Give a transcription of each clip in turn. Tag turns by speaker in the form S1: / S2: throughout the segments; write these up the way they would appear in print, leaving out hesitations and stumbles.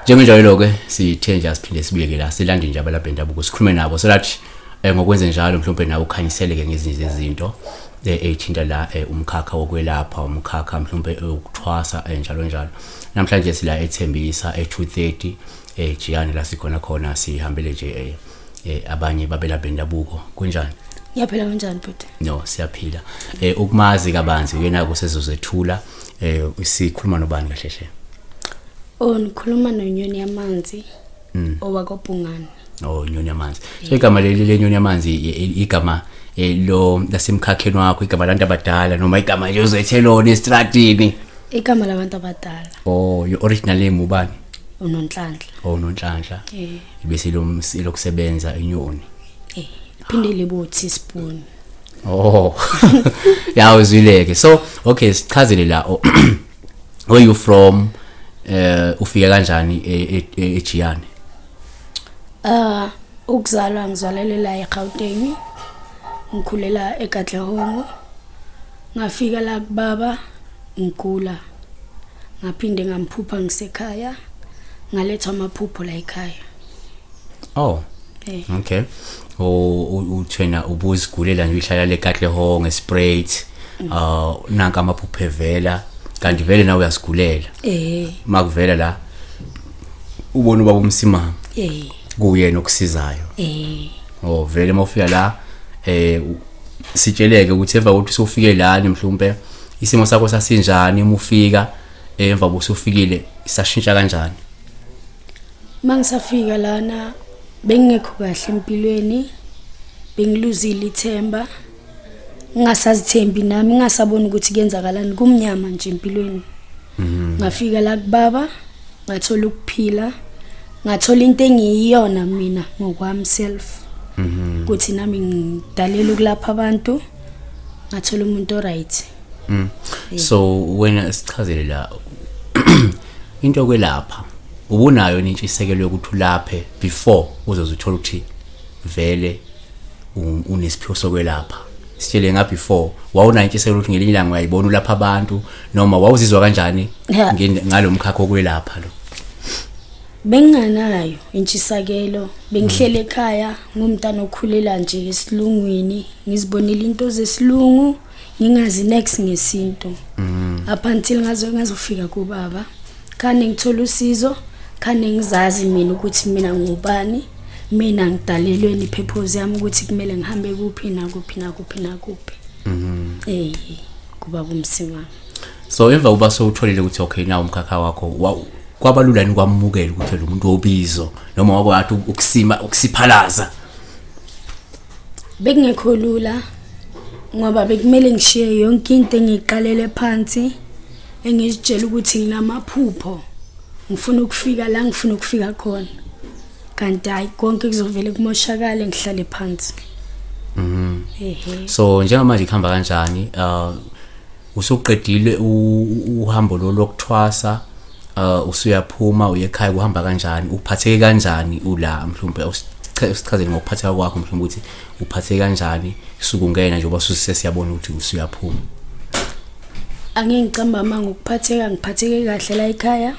S1: Njengenjalo ke sithe nje asiphinde sibuyeke la silande nje abalapha bendabuko sikhulume nabo so that ngokwenze njalo mhlawumbe nawe ukhanyiseleke ngezinye izinto ethinta la umkhakha wokwelapha umkhakha mhlawumbe ukuthwasa njalo njalo. Namhlanje sila ethembisa 2:30 Nyoni la sikhona khona sihambele nje abanye babelapha bendabuko kunjani?
S2: Ngiyaphila kanjani futhi?
S1: No siyaphila. Ukumazi kabanzi uyena kusezozethula sikhuluma nobani kahle hle?
S2: Ngikhuluma noNyoni yamanzi owakobhungane.
S1: Nyoni yamanzi. So igama leli Nyoni yamanzi igama lo lasemkhakheni wakho igama labantu abadala noma igama nje uzethelona estradini?
S2: Igama labantu abadala.
S1: Your original name ubani?
S2: uNonhlanhla.
S1: Nonhlanhla. Bese lokusebenza eNyoni.
S2: Phinde libothi spoon.
S1: Yeah uzwileke. So okay sichazele la where you from ufika kanjani eGiyane?
S2: Ukuzalwa ngizalelwe la eGauteng. Ngikhulela eKatlehongo. Ngafika la kubaba ngikula. Ngaphinde ngamphupha ngisekhaya. Ngaletha amaphupho la ekhaya.
S1: Okay. Uthena ubuzigulela nje uhlala le Katlehongo eSprite. Nanka amaphupho evela. Kanti vele nawe uyasigulela. Makuvela la ubona ubaba umsimama. Kuyena okusizayo. Vele mawufika la sitsheleke ukuthi emva kokuthi usufike lana mhlawumbe isimo sakho sasinjani umufika emva bokusufikile sashintsha kanjani?
S2: Mangisafika lana bengekho kahle empilweni bengiluzile ithemba ngasazithembi nami ngasabona ukuthi kuyenzakalani kumnyama nje empilweni. Ngafika la kubaba ngathola ukuphila ngathola into engiyiyona mina ngokwami self ukuthi nami ngidalela ukulapha abantu ngathola umuntu oright.
S1: So wena sichazele la into okwelapha ubunayo intshisekelo yokuthi ulaphe before uzozithola ukuthi vele unesiphiwo sokwelapha? Sitshele nga before wawuna intshisekelo ukuthi ngelinye ilanga uyayibona ulapha abantu noma wawuzizwa kanjani ngalomkhakha okwelapha lo?
S2: Benganayo intshisakelo bengihlele ekhaya ngumntana okhulela nje esilungwini ngizibonile into zesilungu ngingazi next ngesintu up until ngazofika kubaba khane ngithola usizo khane ngizazi mina ukuthi mina ngubani mina ngidalelweni ipurpose yami ukuthi kumele ngihambe kuphi nakuphi kubaba umsimama.
S1: So emva uba sowutholile ukuthi okay na umkhakha wakho kwabalula ni kwamukela ukuthi lo muntu obizo noma wakwathi ukusiphalaza?
S2: Bekungekho lula ngoba bekumele ngishiye yonke into engiqalele phansi engizitshela ukuthi nginamaphupho ngifuna ukufika la ngifuna ukufika khona kanti hayi konke kuzovele kumoshakala ngihlale phansi.
S1: So njengamanje ikhamba kanjani usuqedile uhambo lokuthwasa usuyaphuma uyekhaya kuhamba kanjani uphatheke kanjani ula mhlawumbe usichazele ngokuphatheka kwakho mhlawumbe ukuthi uphatheke kanjani sukungena nje oba siyabona ukuthi usuyaphuma?
S2: Angengicamba manga ukuphatheka ngiphatheke kahle la ekhaya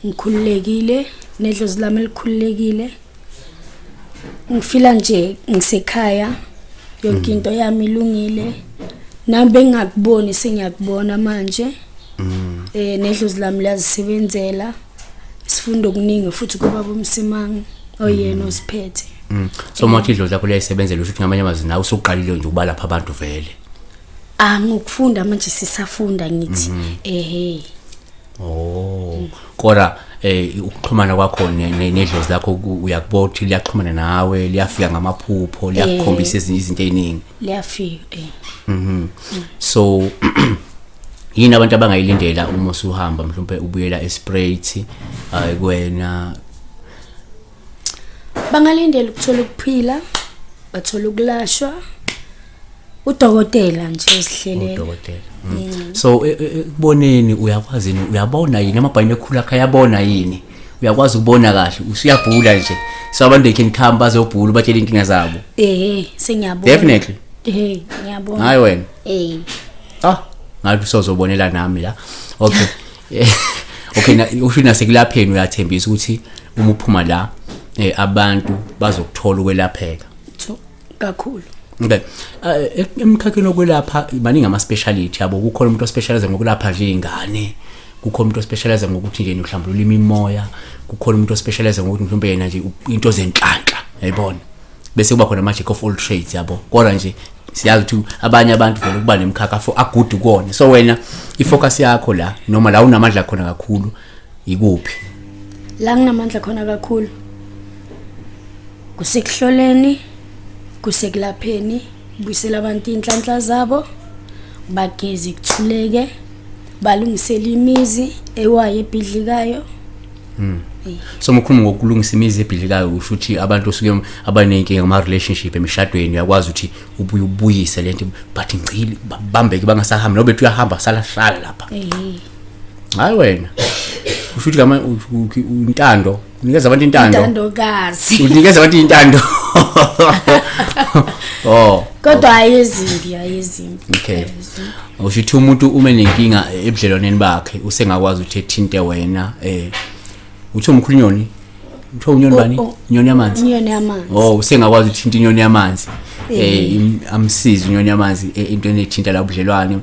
S2: ngikhululekile nedlozi lami elikhululekile ngifila nje ngisekhaya yonke into yami ilungile nami bengakuboni sengiyakubona manje. Nedlozi lami lazisebenzela sifundo okuningi futhi kubaba umsimanga oyena osiphethe.
S1: So manje idlozi lakho liyasebenzela ukuthi ngamanye amazwi nawe usuqalile nje ukuba lapha abantu vele?
S2: Ngokufunda manje sisafunda ngithi
S1: kodwa ukuxhumana kwakho nedlozi lakho uyakubona ukuthi liyaxhumana nawe liyafika ngamaphupho liyakukhombisa izinto eziningi?
S2: Liyafika.
S1: So yini abantu abangayilindela uma usuhamba mhlawumbe ubuyela eSprite kwena?
S2: Bangalindela ukuthola ukuphila bathola ukulashwa udokotela nje osihlelela.
S1: Udokotela. So kuboneni uyakwazi yini uyabona yini amabhayini ekhula khayabona yini uyakwazi ukubona kahle usuyabhula nje so abantu they can come bazobhula batshela inkinga zabo?
S2: Sengiyabona.
S1: Definitely.
S2: ngiyabona.
S1: Hayi wena. Ngathi usozobonela nami la. Okay. Okay, usho nasekulapheni uyathembisa ukuthi uma uphuma la abantu bazokuthola ukwelapheka.
S2: Kakhulu.
S1: Okay. Emkhakheni wokwelapha maningi ama speciality yabo. Kukhona umuntu ospecialize ngokulapha nje ingane. Kukhona umuntu ospecialize ngokuthi nje mhlawumbe ulimi imoya. Kukhona umuntu ospecialize ngokuthi mhlawumbe yena nje into zenhlanhla, yayibona. Bese kuba khona magic of all trades yabo. Kodwa nje siyazi ukuthi abanye abantu vele kuba nemkhakha for agude kuona. So wena ifocus yakho la noma la unamandla khona kakhulu ikuphi?
S2: La nginamandla khona kakhulu kusekuhloleni, kusekulapheni, kubuyisela abantu inhlanhla zabo, bageze kuthuleke, balungisela imizi ewaye ebhidlikayo.
S1: So mkhuluma ngokulungisa imizi ebhidlikayo usho ukuthi abantu osuke abanenkinga ngama relationship emishadweni uyakwazi ukuthi ubuyise lento but ngcili bambeke bangasahambi nobe ethi uyahamba salahlala lapha. Hayi wena. Usho ukuthi ngama intando unikeza abantu intando.
S2: Intandokazi.
S1: Unikeza abantu intando.
S2: Kodwa ayezimbi.
S1: Okay. Usho ukuthi umuntu uma nenkinga ebudlelwaneni bakhe usengakwazi ukuthi ethinte wena utho umkhulu Nyoni. Utho unyoni bani? Nyoni yamanzi.
S2: Nyoni yamanzi.
S1: Usengakwazi ukuthinta inyoni yamanzi. Amsiza inyoni yamanzi into enethinta la ubudlelwane.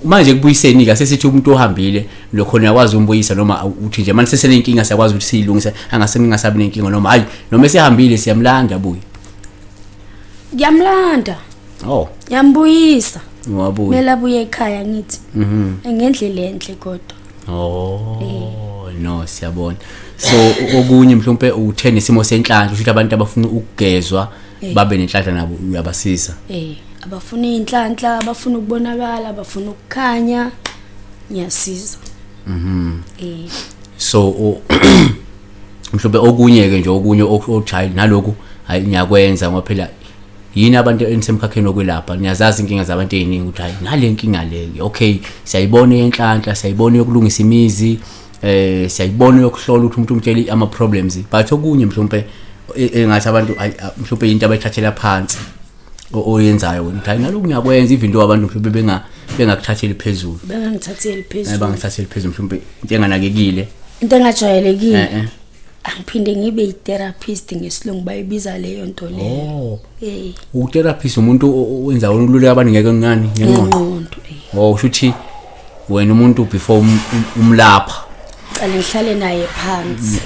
S1: Manje kubuyiseni ka sesithi umuntu ohambile lokho uyakwazi umbuyisa noma uthi nje manje sesenenkinga siyakwazi ukuthi siyilungise angaseningasabi nenkinga noma hayi noma esihambile siyamlanda buyi.
S2: Ngiyamlanda. Yambuyisa.
S1: Wabuya.
S2: Mela abuye ekhaya ngithi. Ngendlela enhle kodwa.
S1: No siyabona. So okunye mhlawumbe uthene isimo senhlanhla ukuthi abantu abafuna ukugezwa babe nenhlanhla nabo uyabasiza.
S2: Abafuna inhlanhla, abafuna ukubonakala, abafuna ukukhanya, ngiyasiza.
S1: So mhlawumbe okunye ke nje okunye ochild naloku ngiyakwenza ngoba phela yini abantu enisemkhakheni wokwelapha niyazazi inkinga zabantu eziningi ukuthi hayi ngale nkinga le okay siyayibona enhlanhla siyayibona yokulungisa imizi siyayibona yokuhlola ukuthi umuntu umtshela ama problems but okunye mhlawumbe engathi abantu mhlawumbe into abayithathela phansi oyenzayo wena hayi naloku ngiyakwenza izinto abantu mhlawumbe bengakuthatheli phezulu
S2: bengangithatheli
S1: phezulu mhlawumbe into enganakekile
S2: into engajwayelekile angiphinde ngibe yi-therapist ngesilungu bayibiza leyo nto leyo.
S1: U-therapist umuntu owenza ululeka abantu ngeke ngani ngengqondo. Usho ukuthi wena umuntu before umlapha
S2: qale ngihlale naye phansi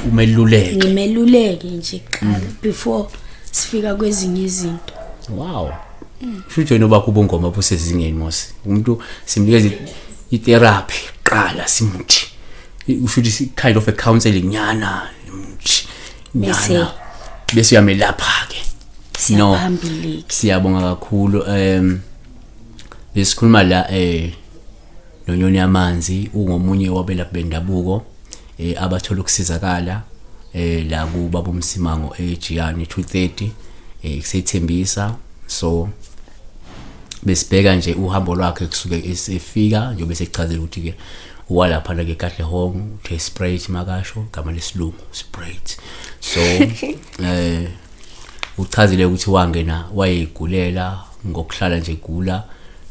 S1: umeluleke.
S2: Ngimeluleke nje qala before sifika kwezinye izinto.
S1: Wow. Usho ukuthi wena bakho ubungoma busezingeni mose. Umuntu simnikeza i-therapy qala simuthi usho ukuthi kind of a counseling nyana bese uyamelapha ke siyabonga kakhulu besikhuluma la noNyoni yamanzi ungomunye wabelaphi bendabuko abathola ukusizakala la kubaba umsimango eGiyani 230 kusethembisa. So besibheka nje uhambo lwakhe kusuke esefika nje bese echazela ukuthi ke walapha la ke kahle home uthe sprayed makasho igama lesilungu sprayed. So uchazile ukuthi wangena wayigulela ngokuhlala nje gula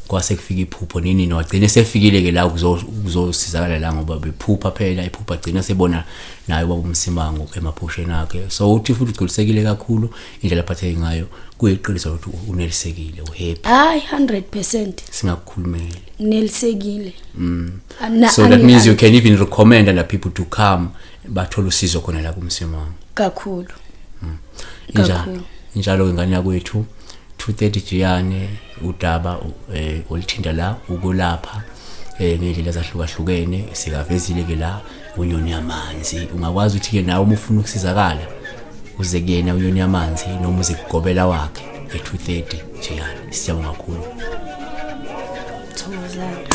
S1: kwase kufika iphupho nini wagcina sefikile ke la kuzosizakala la ngoba bephupha phela iphupha gcina sebona nayo baba umsimango emaphusheni akhe. So uthi futhi ugculisekile kakhulu indlela aphatheke ngayo kuyiqiniso ukuthi unelisekile uhappy.
S2: Hayi 100%
S1: singakukhulumeli
S2: nelisekile.
S1: So that means you can even recommend other people to come bathola usizo khona la kumsimango
S2: kakhulu.
S1: Njalo ingane yakwethu 230 Giyani udaba olithinda la ukwelapha ngendlela ezahlukahlukene sikavezile ke la uNyoni yamanzi. Ungakwazi ukuthi ke nawe uma ufuna ukusizakala uze kuyena uNyoni yamanzi noma uze kugobela wakhe e230 Giyani. Siyabonga kakhulu.
S2: Thokozani.